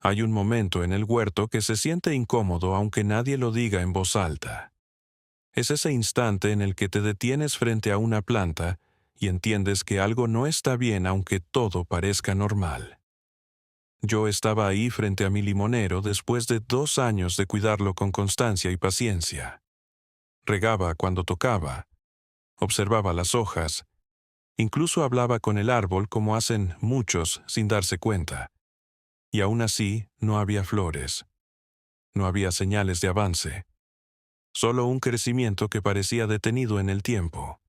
Hay un momento en el huerto que se siente incómodo aunque nadie lo diga en voz alta. Es ese instante en el que te detienes frente a una planta y entiendes que algo no está bien aunque todo parezca normal. Yo estaba ahí frente a mi limonero después de 2 años de cuidarlo con constancia y paciencia. Regaba cuando tocaba, observaba las hojas, incluso hablaba con el árbol como hacen muchos sin darse cuenta. Y aún así no había flores, no había señales de avance, solo un crecimiento que parecía detenido en el tiempo.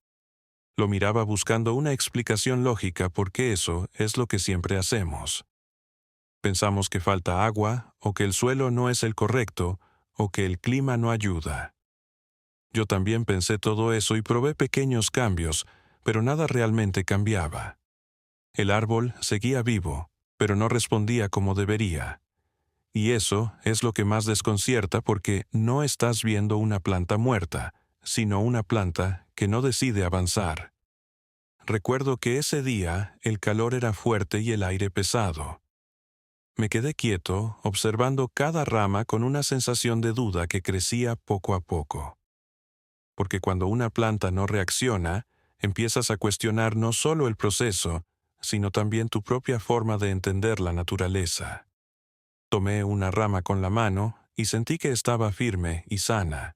Lo miraba buscando una explicación lógica porque eso es lo que siempre hacemos. Pensamos que falta agua, o que el suelo no es el correcto, o que el clima no ayuda. Yo también pensé todo eso y probé pequeños cambios, pero nada realmente cambiaba. El árbol seguía vivo, pero no respondía como debería. Y eso es lo que más desconcierta porque no estás viendo una planta muerta, sino una planta que no decide avanzar. Recuerdo que ese día el calor era fuerte y el aire pesado. Me quedé quieto, observando cada rama con una sensación de duda que crecía poco a poco. Porque cuando una planta no reacciona, empiezas a cuestionar no solo el proceso, sino también tu propia forma de entender la naturaleza. Tomé una rama con la mano y sentí que estaba firme y sana.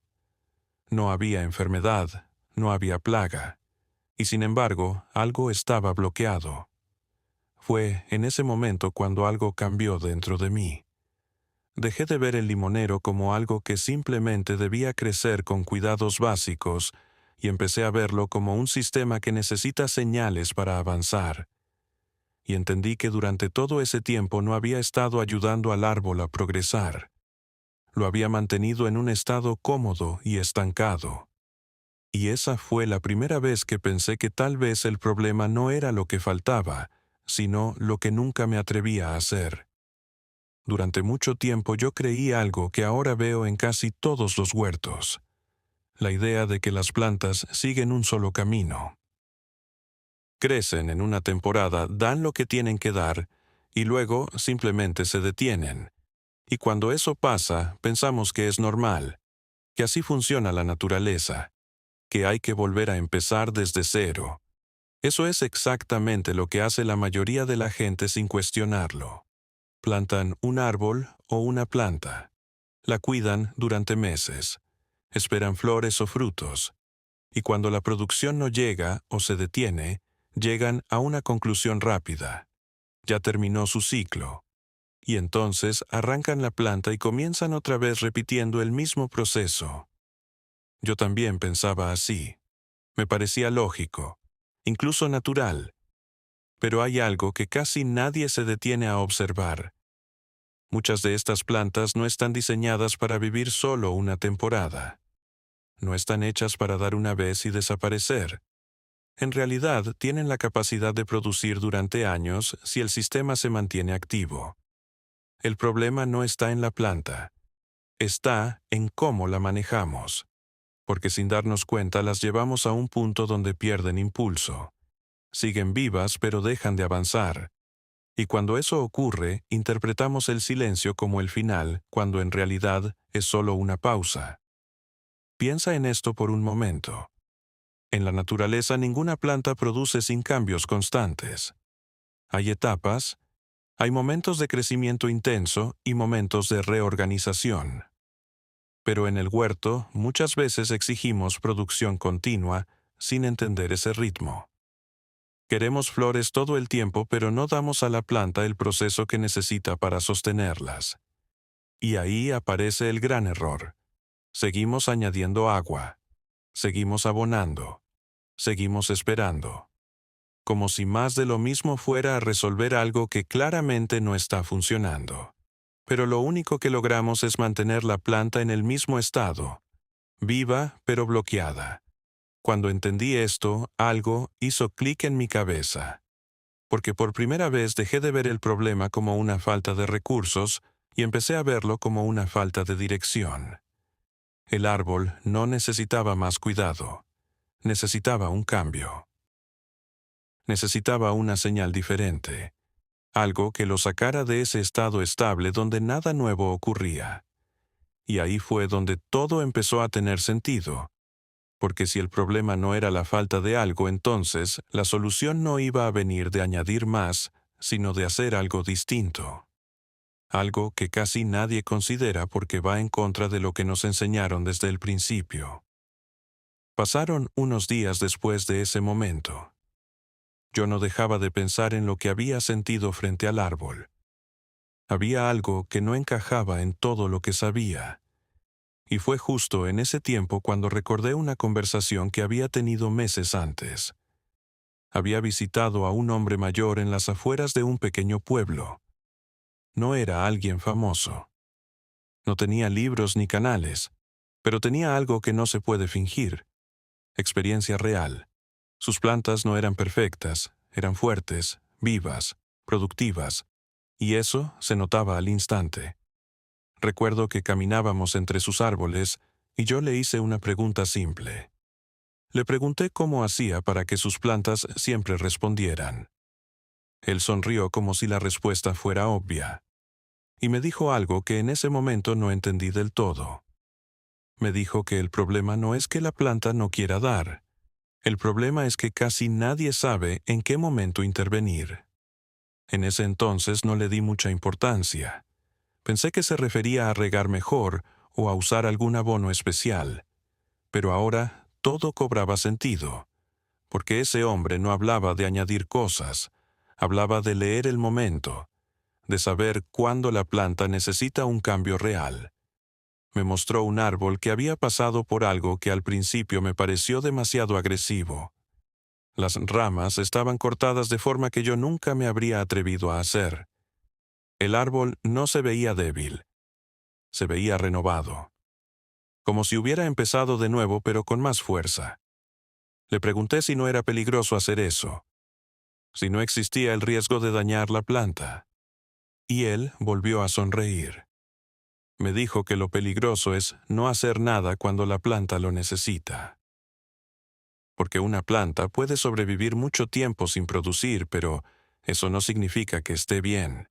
No había enfermedad, no había plaga, y sin embargo, algo estaba bloqueado. Fue en ese momento cuando algo cambió dentro de mí. Dejé de ver el limonero como algo que simplemente debía crecer con cuidados básicos y empecé a verlo como un sistema que necesita señales para avanzar. Y entendí que durante todo ese tiempo no había estado ayudando al árbol a progresar. Lo había mantenido en un estado cómodo y estancado. Y esa fue la primera vez que pensé que tal vez el problema no era lo que faltaba, sino lo que nunca me atrevía a hacer. Durante mucho tiempo yo creí algo que ahora veo en casi todos los huertos: la idea de que las plantas siguen un solo camino. Crecen en una temporada, dan lo que tienen que dar, y luego simplemente se detienen. Y cuando eso pasa, pensamos que es normal, que así funciona la naturaleza, que hay que volver a empezar desde cero. Eso es exactamente lo que hace la mayoría de la gente sin cuestionarlo. Plantan un árbol o una planta. La cuidan durante meses. Esperan flores o frutos. Y cuando la producción no llega o se detiene, llegan a una conclusión rápida. Ya terminó su ciclo. Y entonces arrancan la planta y comienzan otra vez repitiendo el mismo proceso. Yo también pensaba así. Me parecía lógico, incluso natural. Pero hay algo que casi nadie se detiene a observar. Muchas de estas plantas no están diseñadas para vivir solo una temporada. No están hechas para dar una vez y desaparecer. En realidad, tienen la capacidad de producir durante años si el sistema se mantiene activo. El problema no está en la planta. Está en cómo la manejamos. Porque sin darnos cuenta las llevamos a un punto donde pierden impulso. Siguen vivas pero dejan de avanzar. Y cuando eso ocurre, interpretamos el silencio como el final, cuando en realidad es solo una pausa. Piensa en esto por un momento. En la naturaleza ninguna planta produce sin cambios constantes. Hay etapas, hay momentos de crecimiento intenso y momentos de reorganización. Pero en el huerto muchas veces exigimos producción continua sin entender ese ritmo. Queremos flores todo el tiempo, pero no damos a la planta el proceso que necesita para sostenerlas. Y ahí aparece el gran error. Seguimos añadiendo agua. Seguimos abonando. Seguimos esperando. Como si más de lo mismo fuera a resolver algo que claramente no está funcionando. Pero lo único que logramos es mantener la planta en el mismo estado, viva pero bloqueada. Cuando entendí esto, algo hizo clic en mi cabeza. Porque por primera vez dejé de ver el problema como una falta de recursos y empecé a verlo como una falta de dirección. El árbol no necesitaba más cuidado. Necesitaba un cambio. Necesitaba una señal diferente. algo que lo sacara de ese estado estable donde nada nuevo ocurría. Y ahí fue donde todo empezó a tener sentido, porque si el problema no era la falta de algo, entonces la solución no iba a venir de añadir más, sino de hacer algo distinto. Algo que casi nadie considera porque va en contra de lo que nos enseñaron desde el principio. Pasaron unos días después de ese momento. Yo no dejaba de pensar en lo que había sentido frente al árbol. Había algo que no encajaba en todo lo que sabía. Y fue justo en ese tiempo cuando recordé una conversación que había tenido meses antes. Había visitado a un hombre mayor en las afueras de un pequeño pueblo. No era alguien famoso. No tenía libros ni canales, pero tenía algo que no se puede fingir: experiencia real. Sus plantas no eran perfectas, eran fuertes, vivas, productivas, y eso se notaba al instante. Recuerdo que caminábamos entre sus árboles y yo le hice una pregunta simple. Le pregunté cómo hacía para que sus plantas siempre respondieran. Él sonrió como si la respuesta fuera obvia, y me dijo algo que en ese momento no entendí del todo. Me dijo que el problema no es que la planta no quiera dar. El problema es que casi nadie sabe en qué momento intervenir. En ese entonces no le di mucha importancia. Pensé que se refería a regar mejor o a usar algún abono especial. Pero ahora todo cobraba sentido, porque ese hombre no hablaba de añadir cosas, hablaba de leer el momento, de saber cuándo la planta necesita un cambio real. Me mostró un árbol que había pasado por algo que al principio me pareció demasiado agresivo. Las ramas estaban cortadas de forma que yo nunca me habría atrevido a hacer. El árbol no se veía débil, se veía renovado, como si hubiera empezado de nuevo pero con más fuerza. Le pregunté si no era peligroso hacer eso, si no existía el riesgo de dañar la planta. Y él volvió a sonreír. Me dijo que lo peligroso es no hacer nada cuando la planta lo necesita. Porque una planta puede sobrevivir mucho tiempo sin producir, pero eso no significa que esté bien.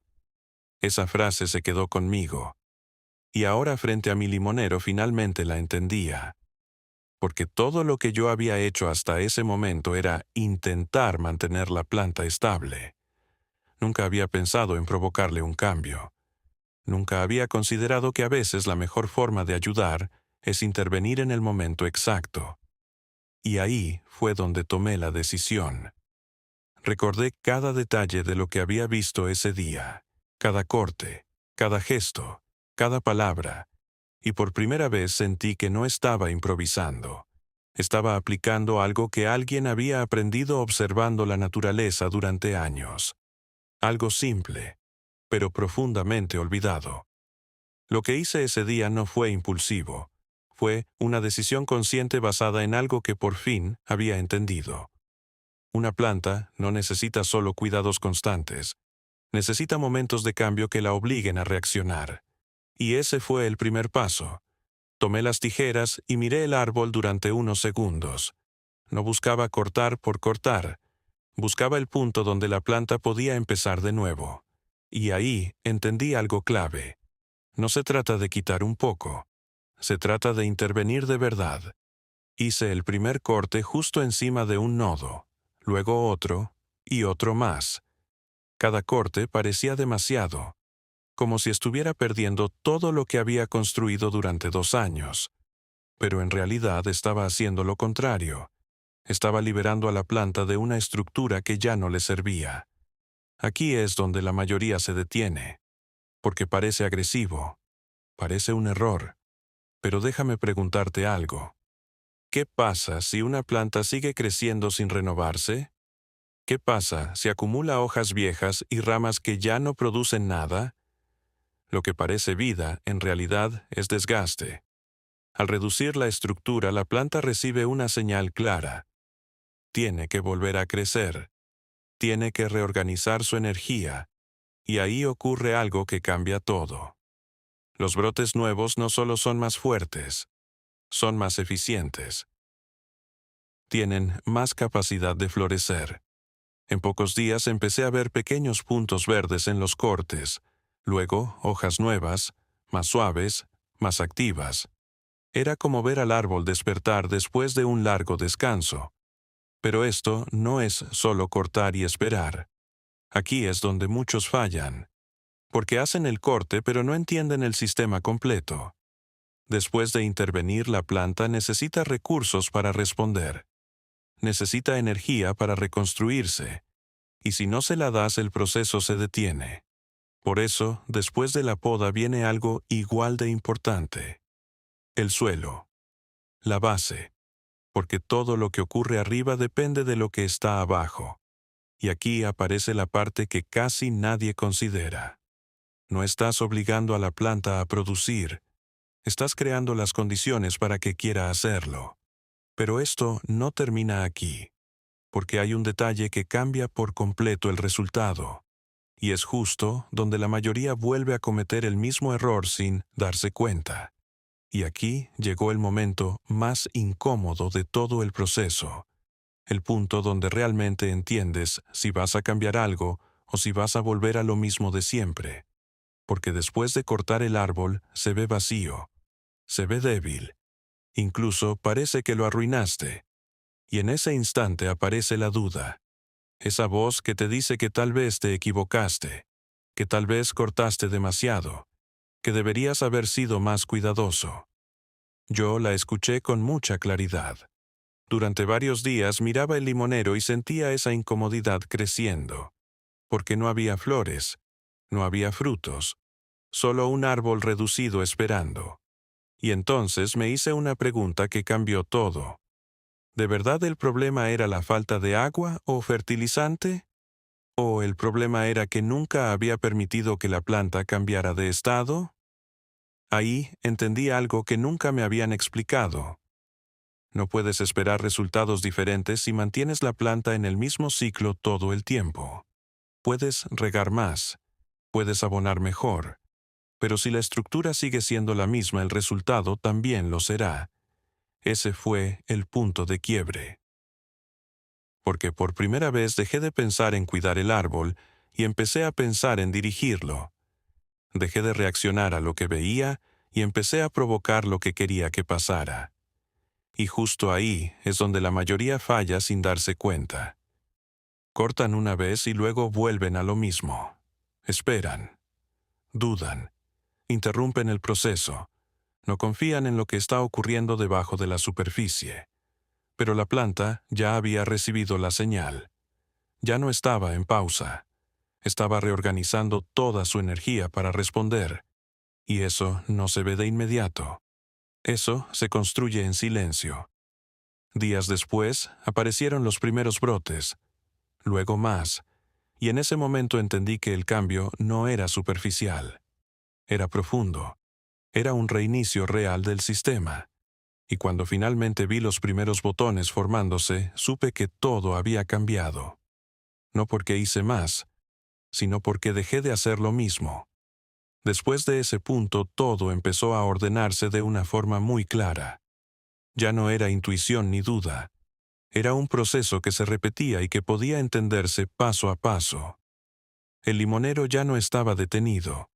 Esa frase se quedó conmigo. Y ahora frente a mi limonero finalmente la entendía. Porque todo lo que yo había hecho hasta ese momento era intentar mantener la planta estable. Nunca había pensado en provocarle un cambio. Nunca había considerado que a veces la mejor forma de ayudar es intervenir en el momento exacto. Y ahí fue donde tomé la decisión. Recordé cada detalle de lo que había visto ese día, cada corte, cada gesto, cada palabra, y por primera vez sentí que no estaba improvisando. Estaba aplicando algo que alguien había aprendido observando la naturaleza durante años. Algo simple, pero profundamente olvidado. Lo que hice ese día no fue impulsivo. Fue una decisión consciente basada en algo que por fin había entendido. Una planta no necesita solo cuidados constantes. Necesita momentos de cambio que la obliguen a reaccionar. Y ese fue el primer paso. Tomé las tijeras y miré el árbol durante unos segundos. No buscaba cortar por cortar. Buscaba el punto donde la planta podía empezar de nuevo. Y ahí entendí algo clave. No se trata de quitar un poco. Se trata de intervenir de verdad. Hice el primer corte justo encima de un nodo, luego otro y otro más. Cada corte parecía demasiado, como si estuviera perdiendo todo lo que había construido durante 2 años. Pero en realidad estaba haciendo lo contrario. Estaba liberando a la planta de una estructura que ya no le servía. Aquí es donde la mayoría se detiene, porque parece agresivo, parece un error. Pero déjame preguntarte algo. ¿Qué pasa si una planta sigue creciendo sin renovarse? ¿Qué pasa si acumula hojas viejas y ramas que ya no producen nada? Lo que parece vida, en realidad, es desgaste. Al reducir la estructura, la planta recibe una señal clara. Tiene que volver a crecer. Tiene que reorganizar su energía. Y ahí ocurre algo que cambia todo. Los brotes nuevos no solo son más fuertes, son más eficientes. Tienen más capacidad de florecer. En pocos días empecé a ver pequeños puntos verdes en los cortes, luego hojas nuevas, más suaves, más activas. Era como ver al árbol despertar después de un largo descanso. Pero esto no es solo cortar y esperar. Aquí es donde muchos fallan, porque hacen el corte pero no entienden el sistema completo. Después de intervenir, la planta necesita recursos para responder. Necesita energía para reconstruirse. Y si no se la das, el proceso se detiene. Por eso, después de la poda viene algo igual de importante. El suelo. La base. Porque todo lo que ocurre arriba depende de lo que está abajo. Y aquí aparece la parte que casi nadie considera. No estás obligando a la planta a producir. Estás creando las condiciones para que quiera hacerlo. Pero esto no termina aquí, porque hay un detalle que cambia por completo el resultado. Y es justo donde la mayoría vuelve a cometer el mismo error sin darse cuenta. Y aquí llegó el momento más incómodo de todo el proceso. El punto donde realmente entiendes si vas a cambiar algo o si vas a volver a lo mismo de siempre. Porque después de cortar el árbol, se ve vacío. Se ve débil. Incluso parece que lo arruinaste. Y en ese instante aparece la duda. Esa voz que te dice que tal vez te equivocaste, que tal vez cortaste demasiado, que deberías haber sido más cuidadoso. Yo la escuché con mucha claridad. Durante varios días miraba el limonero y sentía esa incomodidad creciendo, porque no había flores, no había frutos, solo un árbol reducido esperando. Y entonces me hice una pregunta que cambió todo. ¿De verdad el problema era la falta de agua o fertilizante? ¿O el problema era que nunca había permitido que la planta cambiara de estado? Ahí entendí algo que nunca me habían explicado. No puedes esperar resultados diferentes si mantienes la planta en el mismo ciclo todo el tiempo. Puedes regar más, puedes abonar mejor, pero si la estructura sigue siendo la misma, el resultado también lo será. Ese fue el punto de quiebre. Porque por primera vez dejé de pensar en cuidar el árbol y empecé a pensar en dirigirlo. Dejé de reaccionar a lo que veía y empecé a provocar lo que quería que pasara. Y justo ahí es donde la mayoría falla sin darse cuenta. Cortan una vez y luego vuelven a lo mismo. Esperan. Dudan. Interrumpen el proceso. No confían en lo que está ocurriendo debajo de la superficie. Pero la planta ya había recibido la señal. Ya no estaba en pausa. Estaba reorganizando toda su energía para responder. Y eso no se ve de inmediato. Eso se construye en silencio. Días después, aparecieron los primeros brotes, luego más, y en ese momento entendí que el cambio no era superficial. Era profundo. Era un reinicio real del sistema. Y cuando finalmente vi los primeros botones formándose, supe que todo había cambiado. No porque hice más, sino porque dejé de hacer lo mismo. Después de ese punto, todo empezó a ordenarse de una forma muy clara. Ya no era intuición ni duda. Era un proceso que se repetía y que podía entenderse paso a paso. El limonero ya no estaba detenido.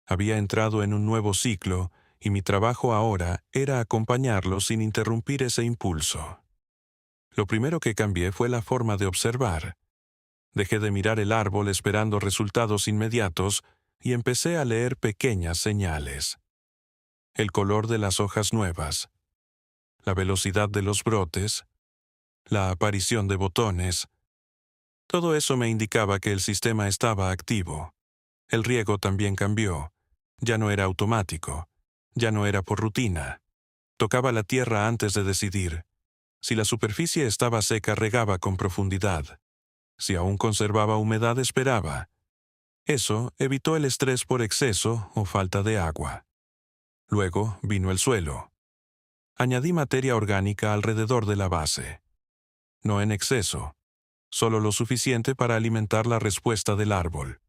Había entrado en un nuevo ciclo y mi trabajo ahora era acompañarlo sin interrumpir ese impulso. Lo primero que cambié fue la forma de observar. Dejé de mirar el árbol esperando resultados inmediatos y empecé a leer pequeñas señales. El color de las hojas nuevas, la velocidad de los brotes, la aparición de botones. Todo eso me indicaba que el sistema estaba activo. El riego también cambió. Ya no era automático. Ya no era por rutina. Tocaba la tierra antes de decidir. Si la superficie estaba seca, regaba con profundidad. Si aún conservaba humedad, esperaba. Eso evitó el estrés por exceso o falta de agua. Luego vino el suelo. Añadí materia orgánica alrededor de la base. No en exceso, solo lo suficiente para alimentar la respuesta del árbol.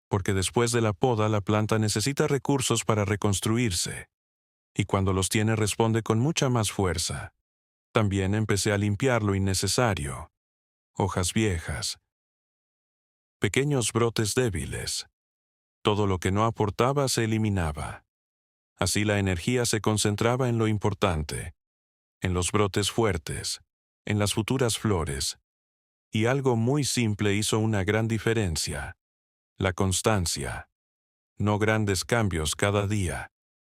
Porque después de la poda la planta necesita recursos para reconstruirse. Y cuando los tiene responde con mucha más fuerza. También empecé a limpiar lo innecesario. Hojas viejas, pequeños brotes débiles. Todo lo que no aportaba se eliminaba. Así la energía se concentraba en lo importante, en los brotes fuertes, en las futuras flores. Y algo muy simple hizo una gran diferencia: la constancia. No grandes cambios cada día,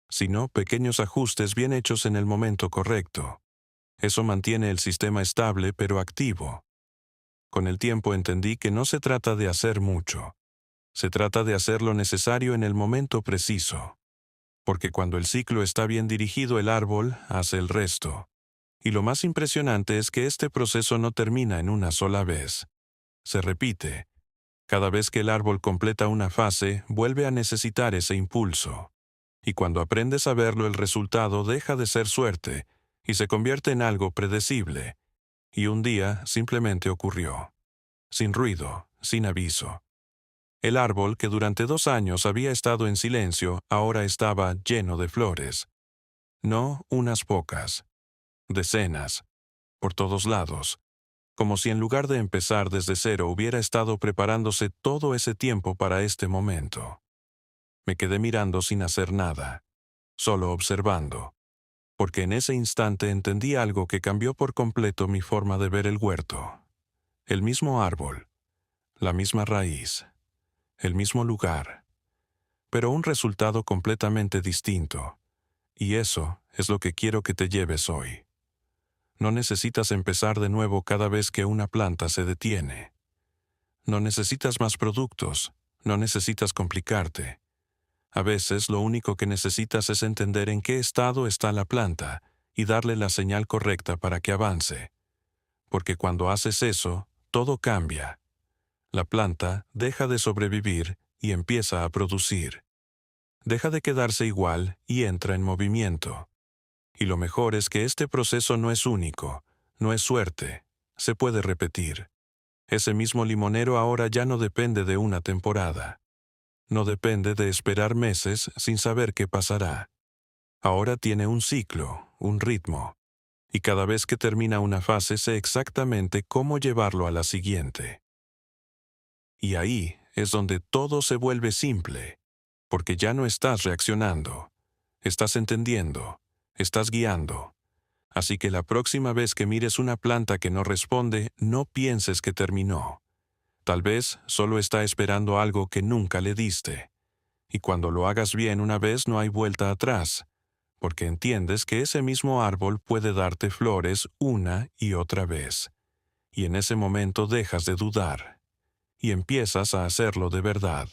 sino pequeños ajustes bien hechos en el momento correcto. Eso mantiene el sistema estable pero activo. Con el tiempo entendí que no se trata de hacer mucho. Se trata de hacer lo necesario en el momento preciso. Porque cuando el ciclo está bien dirigido, el árbol hace el resto. Y lo más impresionante es que este proceso no termina en una sola vez. Se repite. Cada vez que el árbol completa una fase, vuelve a necesitar ese impulso. Y cuando aprendes a verlo, el resultado deja de ser suerte y se convierte en algo predecible. Y un día simplemente ocurrió. Sin ruido, sin aviso. El árbol, que durante 2 años había estado en silencio, ahora estaba lleno de flores. No unas pocas. Decenas. Por todos lados. Como si en lugar de empezar desde cero hubiera estado preparándose todo ese tiempo para este momento. Me quedé mirando sin hacer nada, solo observando, porque en ese instante entendí algo que cambió por completo mi forma de ver el huerto. El mismo árbol, la misma raíz, el mismo lugar, pero un resultado completamente distinto. Y eso es lo que quiero que te lleves hoy. No necesitas empezar de nuevo cada vez que una planta se detiene. No necesitas más productos, no necesitas complicarte. A veces lo único que necesitas es entender en qué estado está la planta y darle la señal correcta para que avance. Porque cuando haces eso, todo cambia. La planta deja de sobrevivir y empieza a producir. Deja de quedarse igual y entra en movimiento. Y lo mejor es que este proceso no es único, no es suerte, se puede repetir. Ese mismo limonero ahora ya no depende de una temporada. No depende de esperar meses sin saber qué pasará. Ahora tiene un ciclo, un ritmo. Y cada vez que termina una fase sé exactamente cómo llevarlo a la siguiente. Y ahí es donde todo se vuelve simple, porque ya no estás reaccionando, estás entendiendo, estás guiando. Así que la próxima vez que mires una planta que no responde, no pienses que terminó. Tal vez solo está esperando algo que nunca le diste. Y cuando lo hagas bien una vez no hay vuelta atrás, porque entiendes que ese mismo árbol puede darte flores una y otra vez. Y en ese momento dejas de dudar y empiezas a hacerlo de verdad.